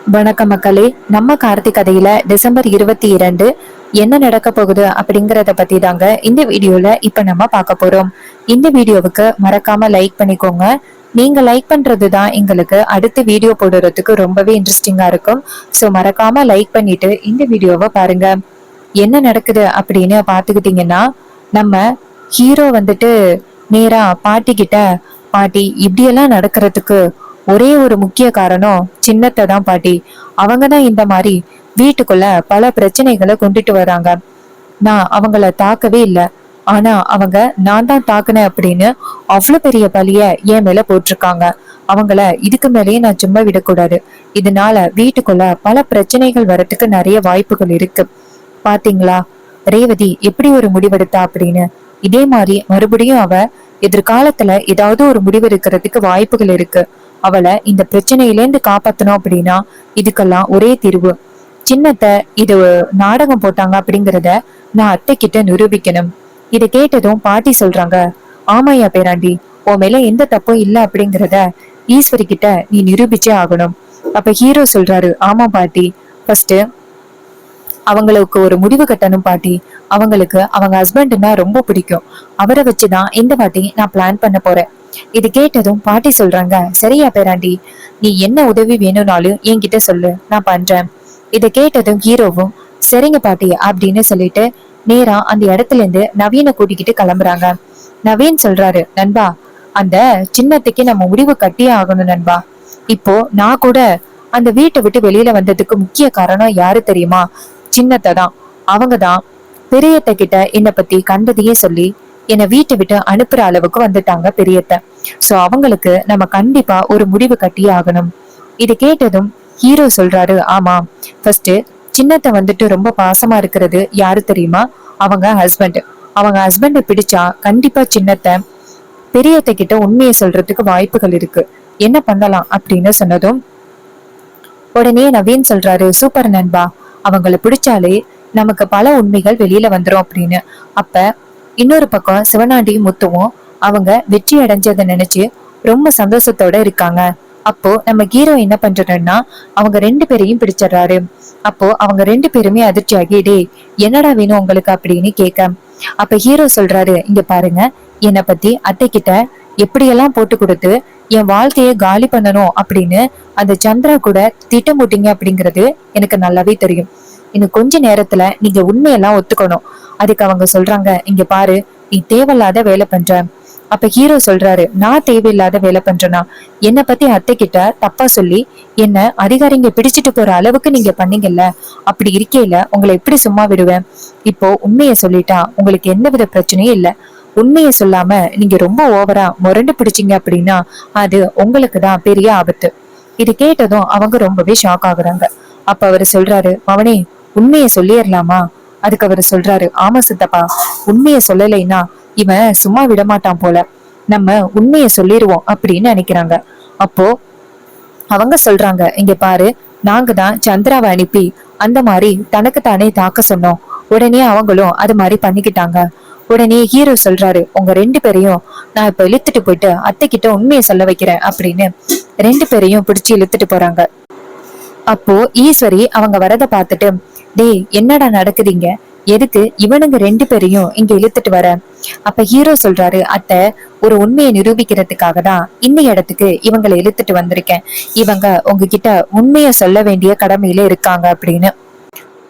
வணக்கம் மக்களே. நம்ம கார்த்திக் கதையில டிசம்பர் 22 என்ன நடக்க போகுது அப்படிங்கறத பத்தி தாங்க இந்த வீடியோல இப்ப நம்ம பார்க்க போறோம். இந்த வீடியோவுக்கு மறக்காம லைக் பண்ணிக்கோங்க. நீங்க லைக் பண்றதுதான் எங்களுக்கு அடுத்த வீடியோ போடுறதுக்கு ரொம்பவே இன்ட்ரெஸ்டிங்கா இருக்கும். ஸோ மறக்காம லைக் பண்ணிட்டு இந்த வீடியோவை பாருங்க. என்ன நடக்குது அப்படின்னு பாத்துக்கிட்டீங்கன்னா, நம்ம ஹீரோ வந்துட்டு நேரா பாட்டி கிட்ட, பாட்டி இப்படியெல்லாம் நடக்கிறதுக்கு ஒரே ஒரு முக்கிய காரணம் சின்னத்தை தான் பாட்டி. அவங்கதான் இந்த மாதிரி வீட்டுக்குள்ள பல பிரச்சனைகளை கொண்டுட்டு வராங்க. நான் அவங்கள தாக்கவே இல்லை, ஆனா அவங்க நான் தான் தாக்குனேன் அப்படின்னு அவ்வளவு பெரிய பழிய என் மேல போட்டிருக்காங்க. அவங்கள இதுக்கு மேலேயே நான் சும்மா விடக்கூடாது. இதனால வீட்டுக்குள்ள பல பிரச்சனைகள் வரத்துக்கு நிறைய வாய்ப்புகள் இருக்கு. பாத்தீங்களா ரேவதி எப்படி ஒரு முடிவெடுத்தா அப்படின்னு. இதே மாதிரி மறுபடியும் அவ எதிர்காலத்துல ஏதாவது ஒரு முடிவு எடுக்கிறதுக்கு வாய்ப்புகள் இருக்கு. அவளை இந்த பிரச்சனையிலேருந்து காப்பாத்தணும் அப்படின்னா இதுக்கெல்லாம் ஒரே தீர்வு. சின்னத்தை இது நாடகம் போட்டாங்க அப்படிங்கிறத நான் அத்தை கிட்ட நிரூபிக்கணும். இதை கேட்டதும் பாட்டி சொல்றாங்க, ஆமாயா பேராண்டி, உன் மேல எந்த தப்பும் இல்லை அப்படிங்கிறத ஈஸ்வரி கிட்ட நீ நிரூபிச்சே ஆகணும். அப்ப ஹீரோ சொல்றாரு, ஆமா பாட்டி, ஃபர்ஸ்ட் அவங்களுக்கு ஒரு முடிவு கட்டணும் பாட்டி. அவங்களுக்கு அவங்க ஹஸ்பண்ட்னா ரொம்ப பிடிக்கும். அவரை வச்சுதான் இந்த வாட்டி நான் பிளான் பண்ண போறேன். இது கேட்டதும் பாட்டி சொல்றாங்க, சரியா பேராண்டி, நீ என்ன உதவி வேணும்னாலும் என்கிட்ட சொல்லு, நான் பண்றேன். இதை கேட்டதும் ஹீரோவும் சரிங்க பாட்டி அப்படின்னு சொல்லிட்டு நேரா அந்த இடத்துல இருந்து நவீனை கூட்டிக்கிட்டு கிளம்புறாங்க. நவீன் சொல்றாரு, நண்பா, அந்த சின்னத்துக்கு நம்ம முடிவு கட்டியே ஆகணும் நண்பா. இப்போ நான் கூட அந்த வீட்டை விட்டு வெளியில வந்ததுக்கு முக்கிய காரணம் யாரு தெரியுமா? சின்னத்தை தான். அவங்கதான் பெரியத்த கிட்ட என்னை பத்தி கண்டதையே சொல்லி என்னை வீட்டை விட்டு அனுப்புற அளவுக்கு வந்துட்டாங்க பெரியத்த. சோ அவங்களுக்கு நம்ம கண்டிப்பா ஒரு முடிவு கட்டியே ஆகணும். இது கேட்டதும் ஹீரோ சொல்றாரு, ஆமா, ஃபர்ஸ்ட் சின்னத்தை வந்துட்டு ரொம்ப பாசமா இருக்கிறது யாரு தெரியுமா? அவங்க ஹஸ்பண்ட். அவங்க ஹஸ்பண்ட பிடிச்சா கண்டிப்பா சின்னத்தை பெரியத்த கிட்ட உண்மையை சொல்றதுக்கு வாய்ப்புகள் இருக்கு. என்ன பண்ணலாம் அப்படின்னு சொன்னதும் உடனே நவீன் சொல்றாரு, சூப்பர் நண்பா, அவங்கள பிடிச்சாலே நமக்கு பல உண்மைகள் வெளியில வந்துரும் அப்படின்னு. அப்ப இன்னொரு பக்கம் சிவனாண்டியும் முத்துவும் அவங்க வெற்றி அடைஞ்சதை நினைச்சு ரொம்ப சந்தோஷத்தோட இருக்காங்க. அப்போ நம்ம ஹீரோ என்ன பண்றாருன்னா அவங்க ரெண்டு பேரையும் பிடிச்சிடுறாரு. அப்போ அவங்க ரெண்டு பேருமே அதிர்ச்சி ஆகி, டே என்னடா வேணும் உங்களுக்கு அப்படின்னு கேட்க, அப்ப ஹீரோ சொல்றாரு, இங்க பாருங்க, என்னை பத்தி அத்தை கிட்ட எப்படியெல்லாம் போட்டு கொடுத்து என் வாழ்க்கைய காலி பண்ணணும் அப்படின்னு அந்த சந்திரா கூட திட்டமிட்டீங்க அப்படிங்கிறது எனக்கு நல்லாவே தெரியும். இன்னும் கொஞ்ச நேரத்துல நீங்க உண்மையெல்லாம் ஒத்துக்கணும். அதுக்கு அவங்க சொல்றாங்க, இங்க பாரு, நீ தேவையில்லாத வேலை பண்ற. அப்ப ஹீரோ சொல்றாரு, நான் தேவையில்லாத வேலை பண்றேனா? என்னை பத்தி அத்தை கிட்ட தப்பா சொல்லி என்ன அதிகாரிங்க பிடிச்சிட்டு போற அளவுக்கு நீங்க பண்ணீங்கல்ல, அப்படி இருக்கையில உங்களை எப்படி சும்மா விடுவேன்? இப்போ உண்மைய சொல்லிட்டா உங்களுக்கு எந்தவித பிரச்சனையும் இல்லை. உண்மையை சொல்லாம நீங்க ரொம்ப ஓவரா முரண்டு பிடிச்சீங்க அப்படின்னா அது உங்களுக்கு தான் பெரிய ஆபத்து. இது கேட்டதும் அவங்க ரொம்பவே ஷாக் ஆகுறாங்க. அப்ப அவரு சொல்றாரு, மவனே, உண்மையை சொல்லிடலாமா? அதுக்கு அவரு சொல்றாரு, ஆமா சித்தப்பா, உண்மையை சொல்லலைன்னா இவன் சும்மா விடமாட்டான் போல, நம்ம உண்மையை சொல்லிடுவோம் அப்படின்னு நினைக்கிறாங்க. அப்போ அவங்க சொல்றாங்க, இங்க பாரு, நாங்க தான் சந்திராவை அனுப்பி அந்த மாதிரி தனக்கு தானே தாக்க சொன்னோம். உடனே அவங்களும் அது மாதிரி பண்ணிக்கிட்டாங்க. உடனே ஹீரோ சொல்றாரு, உங்க ரெண்டு பேரையும் நான் இப்ப இழுத்துட்டு போயிட்டு அத்தை கிட்ட உண்மையை சொல்ல வைக்கிறேன் அப்படின்னு ரெண்டு பேரையும் பிடிச்சு இழுத்துட்டு போறாங்க. அப்போ ஈஸ்வரி அவங்க வரத பார்த்துட்டு, டேய் என்னடா நடக்குதுங்க, எதுக்கு இவனுங்க ரெண்டு பேரையும் இங்க இழுத்துட்டு வர? அப்ப ஹீரோ சொல்றாரு, அத்தை, ஒரு உண்மையை நிரூபிக்கிறதுக்காக தான் இந்த இடத்துக்கு இவங்களை இழுத்துட்டு வந்திருக்கேன். இவங்க உங்ககிட்ட உண்மையை சொல்ல வேண்டிய கடமையில இருக்காங்க அப்படின்னு.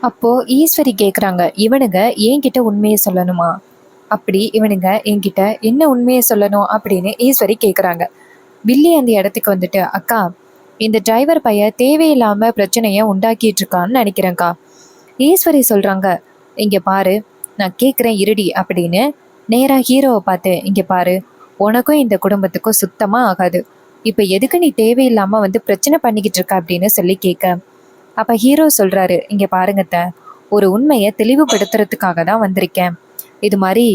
அப்போ ஈஸ்வரி கேக்குறாங்க, இவனுங்க என்கிட்ட உண்மையை சொல்லணுமா? அப்படி இவனுங்க என்கிட்ட என்ன உண்மையை சொல்லணும் அப்படின்னு ஈஸ்வரி கேக்குறாங்க. வில்லி அந்த இடத்துக்கு வந்துட்டு, அக்கா, இந்த டிரைவர் பையன் தேவையில்லாம பிரச்சனைய உண்டாக்கிட்டு இருக்கான்னு நினைக்கிறேன்க்கா. ஈஸ்வரி சொல்றாங்க, இங்க பாரு, நான் கேக்குறேன் இருடி அப்படின்னு நேரா ஹீரோவை பார்த்து, இங்க பாரு, உனக்கும் இந்த குடும்பத்துக்கும் சுத்தமா ஆகாது. இப்ப எதுக்கு நீ தேவையில்லாம வந்து பிரச்சனை பண்ணிக்கிட்டு இருக்க அப்படின்னு சொல்லி கேட்க, அப்ப ஹீரோ சொல்றாரு, இங்க பாருங்கத்த, ஒரு உண்மையை தெளிவுபடுத்துறதுக்காக தான் வந்திருக்கேன். இது மாதிரி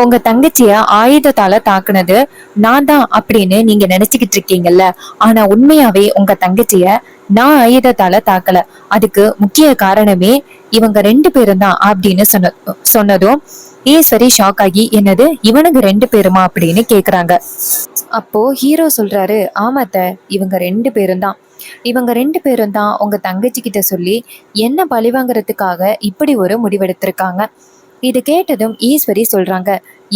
உங்க தங்கச்சிய ஆயுதத்தால தாக்குனது நான் தான் அப்படின்னு நீங்க நினைச்சுக்கிட்டு இருக்கீங்கல்ல, ஆனா உண்மையாவே உங்க தங்கச்சிய நான் ஆயுதத்தால தாக்கல. அதுக்கு முக்கிய காரணமே இவங்க ரெண்டு பேரும் தான் அப்படின்னு சொன்னதும் ஈஸ்வரி ஷாக் ஆகி, என்னது இவனுங்க ரெண்டு பேருமா அப்படின்னு கேக்குறாங்க. அப்போ ஹீரோ சொல்றாரு, ஆமாத்த, இவங்க ரெண்டு பேரும் தான். இவங்க 2 பேரும் தான் உங்க தங்கச்சி கிட்ட சொல்லி என்ன பழிவாங்கறதுக்காக இப்படி ஒரு முடிவெடுத்திருக்காங்க. இது கேட்டதும் ஈஸ்வரி சொல்றாங்க,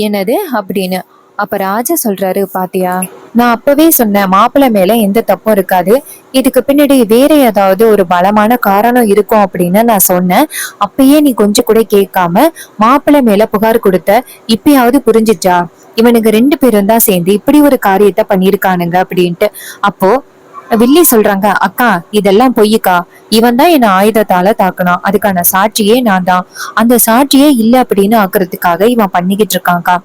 என்னது அப்படின்னு. அப்ப ராஜா சொல்றாரு, பாத்தியா, நான் அப்பவே சொன்னேன் மாப்பிள்ளை மேல எந்த தப்பும் இருக்காது, இதுக்கு பின்னாடி வேற ஏதாவது ஒரு பலமான காரணம் இருக்கும் அப்படின்னு நான் சொன்னேன். அப்பயே நீ கொஞ்சம் கூட கேட்காம மாப்பிள்ளை மேல புகார் கொடுத்த, இப்பயாவது புரிஞ்சுச்சா? இவனுங்க 2 பேரும் தான் சேர்ந்து இப்படி ஒரு காரியத்தை பண்ணிருக்கானுங்க அப்படின்ட்டு. அப்போ வில்லி சொல்றாங்க, அக்கா இதெல்லாம் பொய்யுக்கா, இவன் தான் என்ன ஆயுதத்தால தாக்குனான், அதுக்கான சாட்சியே நான் தான், அந்த சாட்சியே இல்ல அப்படின்னு ஆக்குறதுக்காக இவன் பண்ணிக்கிட்டு இருக்கான்க்கா,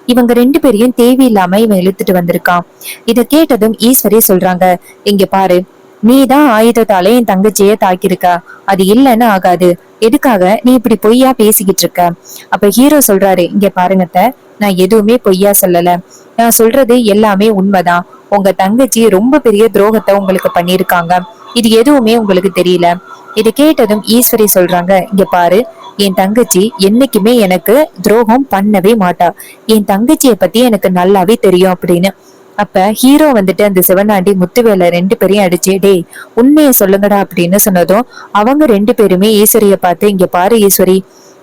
இவங்க 2 பேரையும் தேவையில்லாம இவன் இழுத்துட்டு வந்திருக்கான். இத கேட்டதும் ஈஸ்வரி சொல்றாங்க, இங்க பாரு, நீ தான் ஆயுதத்தால என் தங்கச்சியே தாக்கியிருக்க, அது இல்லன்னு ஆகாது, எதுக்காக நீ இப்படி பொய்யா பேசிக்கிட்டு இருக்க? அப்ப ஹீரோ சொல்றாரு, இங்க பாருங்கத்த, நான் எதுவுமே பொய்யா சொல்லல, நான் சொல்றது எல்லாமே உண்மைதான். உங்க தங்கச்சி ரொம்ப பெரிய துரோகத்தை உங்களுக்கு பண்ணிருக்காங்க, இது எதுவுமே உங்களுக்கு தெரியல. இது கேட்டதும் ஈஸ்வரி சொல்றாங்க, இங்க பாரு, என் தங்கச்சி என்னைக்குமே எனக்கு துரோகம் பண்ணவே மாட்டா, என் தங்கச்சிய பத்தி எனக்கு நல்லாவே தெரியும் அப்படின்னு. அப்ப ஹீரோ வந்துட்டு அந்த சிவனாண்டி முத்துவேல 2 பேரையும் அடிச்சு, டேய் உண்மையை சொல்லுங்கடா அப்படின்னு சொன்னதும் அவங்க 2 பேருமே ஈஸ்வரிய பார்த்து, இங்க பாரு ஈஸ்வரி,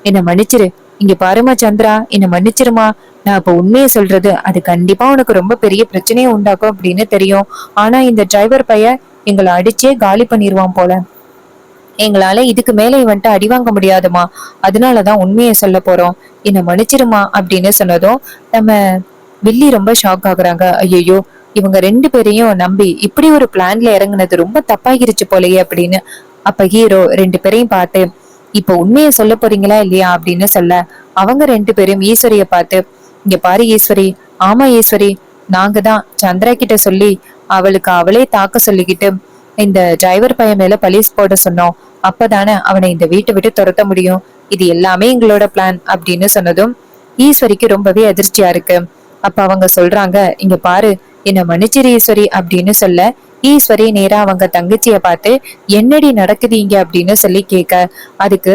என்ன மன்னிச்சிரு, இங்க பாருமா சந்திரா, என்ன மன்னிச்சிருமா, நான் இப்ப உண்மையை சொல்றது அது கண்டிப்பா உனக்கு ரொம்ப பெரிய பிரச்சனையை உண்டாக்கும் அப்படின்னு தெரியும், ஆனா இந்த டிரைவர் பையன் எங்களை அடிச்சே காலி பண்ணிருவான் போல, எங்களால இதுக்கு மேல இவன்ட்டு அடி வாங்க முடியாதுமா, அதனாலதான் உண்மையை சொல்ல போறோம், என்ன மன்னிச்சிருமா அப்படின்னு சொன்னதும் நம்ம வில்லி ரொம்ப ஷாக் ஆகுறாங்க. ஐயோ, இவங்க 2 பேரையும் நம்பி இப்படி ஒரு பிளான்ல இறங்குனது ரொம்ப தப்பாகிருச்சு போலயே அப்படின்னு. அப்ப ஹீரோ 2 பேரையும் பார்த்து, இப்ப உண்மையை சொல்ல போறீங்களா இல்லையா அப்படின்னு சொல்ல, அவங்க 2 பேரும் ஈஸ்வரிய பார்த்து, இங்க பாரு ஈஸ்வரி, ஆமா ஈஸ்வரி, நாங்க தான் சந்திரா கிட்ட சொல்லி அவளுக்கு அவளே தாக்க சொல்லிக்கிட்டு இந்த டிரைவர் பையன் மேல பலிஸ் போட சொன்னோம், அப்பதானே அவனை இந்த வீட்டை விட்டு துரத்த முடியும், இது எல்லாமே எங்களோட பிளான் அப்படின்னு சொன்னதும் ஈஸ்வரிக்கு ரொம்பவே அதிர்ச்சியா இருக்கு. அப்ப அவங்க சொல்றாங்க, இங்க பாரு, என்ன மன்னிச்சிரு ஈஸ்வரி அப்படின்னு சொல்ல, ஈஸ்வரி நேரா அவங்க தங்கச்சிய பார்த்து, என்னடி நடக்குதீங்க அப்படின்னு சொல்லி கேட்க, அதுக்கு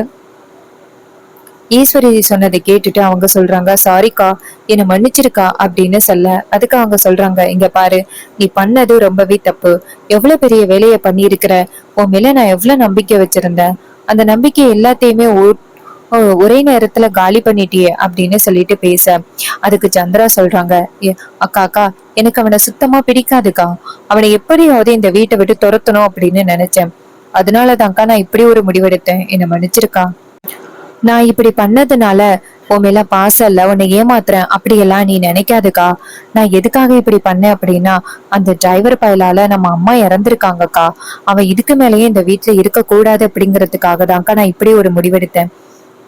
ஈஸ்வரி சொன்னதை கேட்டுட்டு அவங்க சொல்றாங்க, சாரிக்கா, என்ன மன்னிச்சிருக்கா அப்படின்னு சொல்ல, அதுக்கு அவங்க சொல்றாங்க, இங்க பாரு, நீ பண்ணது ரொம்பவே தப்பு, எவ்வளவு பெரிய வேலையை பண்ணியிருக்கிற, உன் மேல நான் எவ்வளவு நம்பிக்கை வச்சிருந்தேன், அந்த நம்பிக்கை எல்லாத்தையுமே ஒரே நேரத்துல காலி பண்ணிட்டியே அப்படின்னு சொல்லிட்டு பேச, அதுக்கு சந்திரா சொல்றாங்க, அக்கா அக்கா, எனக்கு அவனை சுத்தமா பிடிக்காதுக்கா, அவனை எப்படியாவது இந்த வீட்டை விட்டு துரத்தணும் அப்படின்னு நினைச்சேன், அதனாலதான்க்கா நான் இப்படி ஒரு முடிவெடுத்தேன், என்ன மன்னிச்சிருக்கா, நான் இப்படி பண்ணதுனால உன் மேல பாசம் இல்ல, உன்னை ஏமாத்துறேன் அப்படியெல்லாம் நீ நினைக்காதுக்கா, நான் எதுக்காக இப்படி பண்ணேன் அப்படின்னா, அந்த டிரைவர் பயலால நம்ம அம்மா இறந்திருக்காங்கக்கா, அவன் இதுக்கு மேலேயே இந்த வீட்டுல இருக்க கூடாது அப்படிங்கறதுக்காக தான்க்கா நான் இப்படி ஒரு முடிவெடுத்தேன்,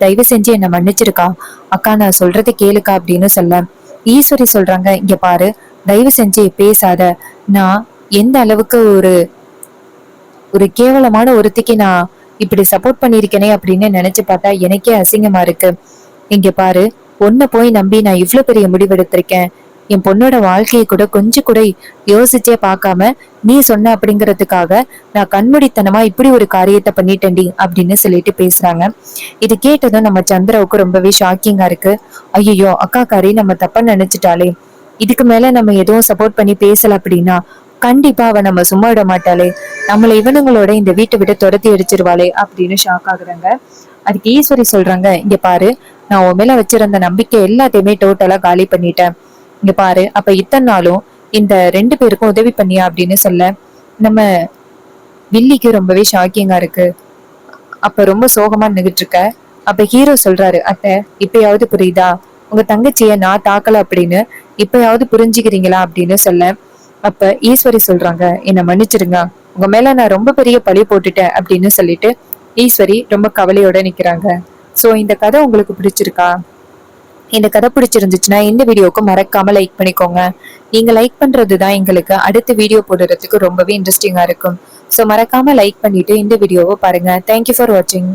தயவு செஞ்சு என்ன மன்னிச்சிருக்கா, அக்கா நான் சொல்றதை கேளுக்கா அப்படின்னு சொல்ல, ஈஸ்வரி சொல்றாங்க, இங்க பாரு, தயவு செஞ்சு பேசாத, நான் எந்த அளவுக்கு ஒரு ஒரு கேவலமான ஒருத்திக்கு நான் இப்படி சப்போர்ட் பண்ணிருக்கேனே அப்படின்னு நினைச்சு பார்த்தா எனக்கே அசிங்கமா இருக்கு, இங்க பாரு, உன்னை போய் நம்பி நான் இவ்வளவு பெரிய முடிவெடுத்திருக்கேன், என் பொண்ணோட வாழ்க்கையை கூட கொஞ்சம் கூட யோசிச்சே பார்க்காம நீ சொன்ன அப்படிங்கறதுக்காக நான் கண்மூடித்தனமா இப்படி ஒரு காரியத்தை பண்ணிட்டேன்டி அப்படின்னு சொல்லிட்டு பேசுறாங்க. இது கேட்டதும் நம்ம சந்திராவுக்கு ரொம்பவே ஷாக்கிங்கா இருக்கு. ஐயோ, அக்கா காரி நம்ம தப்பா நினைச்சிட்டாலே, இதுக்கு மேல நம்ம எதுவும் சப்போர்ட் பண்ணி பேசல அப்படின்னா கண்டிப்பா அவ நம்ம சும்மா விட மாட்டாளே, நம்மள இவனுங்களோட இந்த வீட்டை விட்டு துரத்தி அடிச்சிருவாளே அப்படின்னு ஷாக் ஆகுறாங்க. அதுக்கு ஈஸ்வரி சொல்றாங்க, இங்க பாரு, நான் உன் மேல வச்சிருந்த நம்பிக்கை எல்லாத்தையுமே டோட்டலா காலி பண்ணிட்டேன், இங்க பாரு, அப்ப இத்தனை நாளும் இந்த 2 பேருக்கும் உதவி பண்ணியா அப்படின்னு சொல்ல, நம்ம வில்லிக்கு ரொம்பவே ஷாக்கிங்கா இருக்கு. அப்ப ரொம்ப சோகமா நின்னுட்டு இருக்க. அப்ப ஹீரோ சொல்றாரு, அத்தை இப்பயாவது புரியுதா, உங்க தங்கச்சிய நான் தாக்கல அப்படின்னு இப்பயாவது புரிஞ்சுக்கிறீங்களா அப்படின்னு சொல்ல, அப்ப ஈஸ்வரி சொல்றாங்க, என்ன மன்னிச்சிருங்க, உங்க மேல நான் ரொம்ப பெரிய பழி போட்டுட்டேன் அப்படின்னு சொல்லிட்டு ஈஸ்வரி ரொம்ப கவலையோட நிக்கிறாங்க. சோ இந்த கதை உங்களுக்கு பிடிச்சிருக்கா? இந்த கதை பிடிச்சிருந்துச்சுன்னா இந்த வீடியோக்கு மறக்காம லைக் பண்ணிக்கோங்க. நீங்க லைக் பண்றதுதான் எங்களுக்கு அடுத்த வீடியோ போடுறதுக்கு ரொம்பவே இன்ட்ரெஸ்டிங்கா இருக்கும். சோ மறக்காம லைக் பண்ணிட்டு இந்த வீடியோவை பாருங்க. தேங்க்யூ ஃபார் வாட்சிங்.